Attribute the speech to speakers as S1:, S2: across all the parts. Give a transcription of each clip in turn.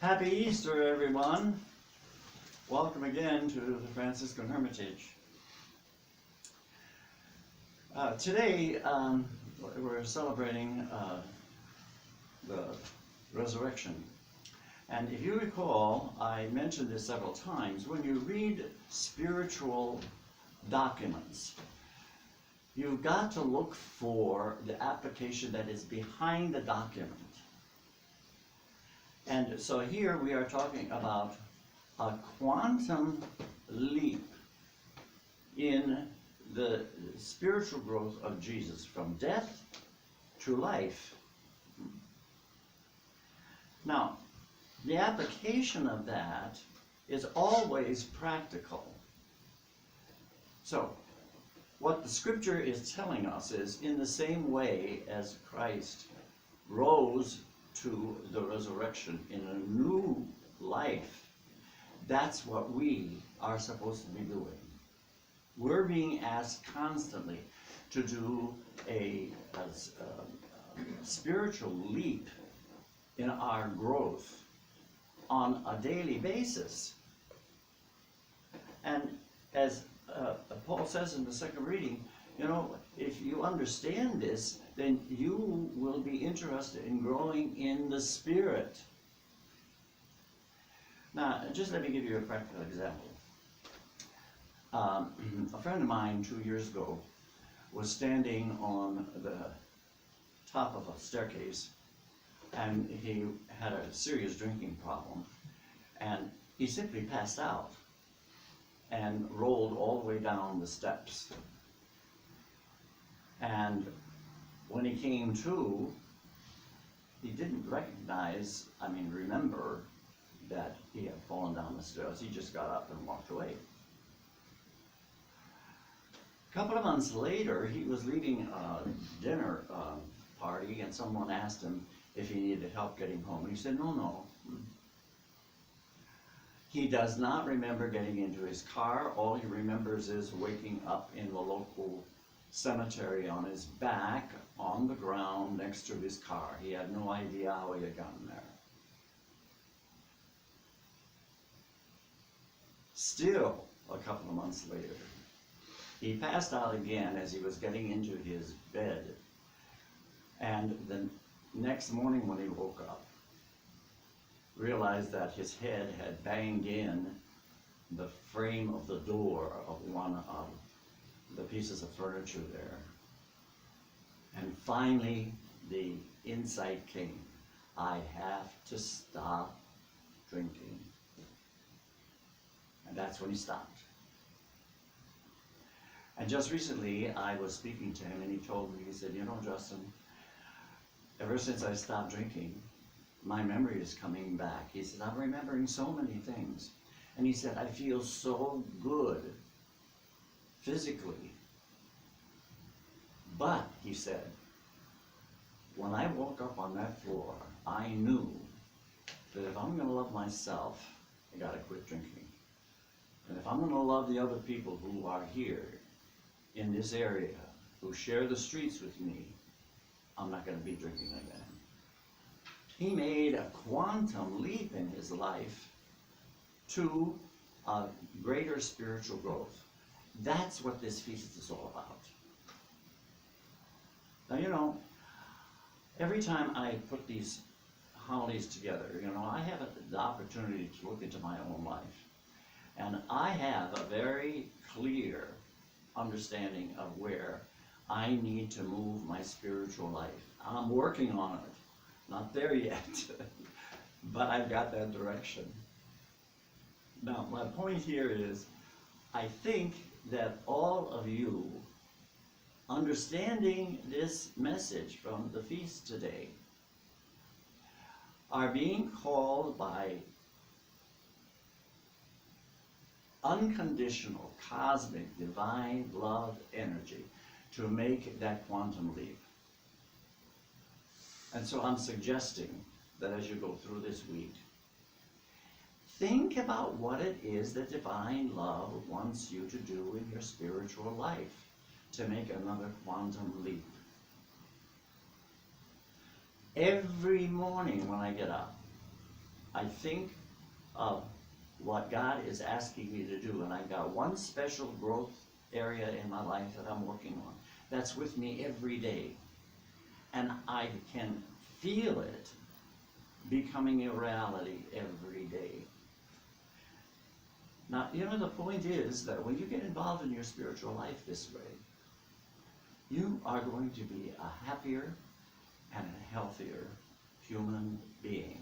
S1: Happy Easter, everyone. Welcome again to the Franciscan Hermitage. Today, we're celebrating the resurrection. And if you recall, I mentioned this several times, when you read spiritual documents, you've got to look for the application that is behind the document. And so here we are talking about a quantum leap in the spiritual growth of Jesus from death to life. Now, the application of that is always practical. So, what the scripture is telling us is, in the same way as Christ rose to the resurrection in a new life, that's what we are supposed to be doing. We're being asked constantly to do a spiritual leap in our growth on a daily basis. And as Paul says in the second reading, you know, if you understand this, then you will be interested in growing in the Spirit. Now, just let me give you a practical example. A friend of mine 2 years ago was standing on the top of a staircase, and he had a serious drinking problem, and he simply passed out and rolled all the way down the steps. And when he came to, he didn't remember that he had fallen down the stairs. He just got up and walked away. A couple of months later, he was leaving a dinner party, and someone asked him if he needed help getting home. He said, no. He does not remember getting into his car. All he remembers is waking up in the local cemetery on his back, on the ground next to his car. He had no idea how he had gotten there. Still, a couple of months later, he passed out again as he was getting into his bed. And the next morning when he woke up, realized that his head had banged in the frame of the door of one of the pieces of furniture there. And finally, the insight came. I have to stop drinking. And that's when he stopped. And just recently, I was speaking to him, and he told me, he said, you know, Justin, ever since I stopped drinking, my memory is coming back. He said, I'm remembering so many things. And he said, I feel so good physically. But, he said, when I woke up on that floor, I knew that if I'm going to love myself, I got to quit drinking. And if I'm going to love the other people who are here in this area, who share the streets with me, I'm not going to be drinking again. He made a quantum leap in his life to a greater spiritual growth. That's what this feast is all about. Now, you know, every time I put these homilies together, you know, I have the opportunity to look into my own life. And I have a very clear understanding of where I need to move my spiritual life. I'm working on it. Not there yet, but I've got that direction. Now, my point here is, I think that all of you, understanding this message from the feast today, are being called by unconditional, cosmic, divine love energy to make that quantum leap. And so I'm suggesting that as you go through this week, think about what it is that divine love wants you to do in your spiritual life to make another quantum leap. Every morning when I get up, I think of what God is asking me to do, and I've got one special growth area in my life that I'm working on. That's with me every day. And I can feel it becoming a reality every day. Now, you know, the point is that when you get involved in your spiritual life this way, you are going to be a happier and a healthier human being.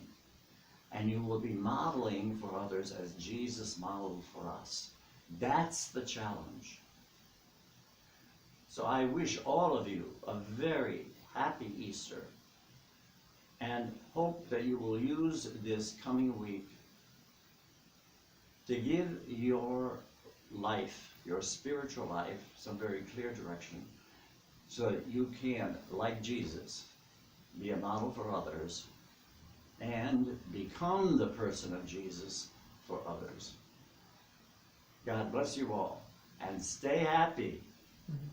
S1: And you will be modeling for others as Jesus modeled for us. That's the challenge. So I wish all of you a very happy Easter, and hope that you will use this coming week to give your life, your spiritual life, some very clear direction, so that you can, like Jesus, be a model for others and become the person of Jesus for others. God bless you all, and stay happy.
S2: Mhm.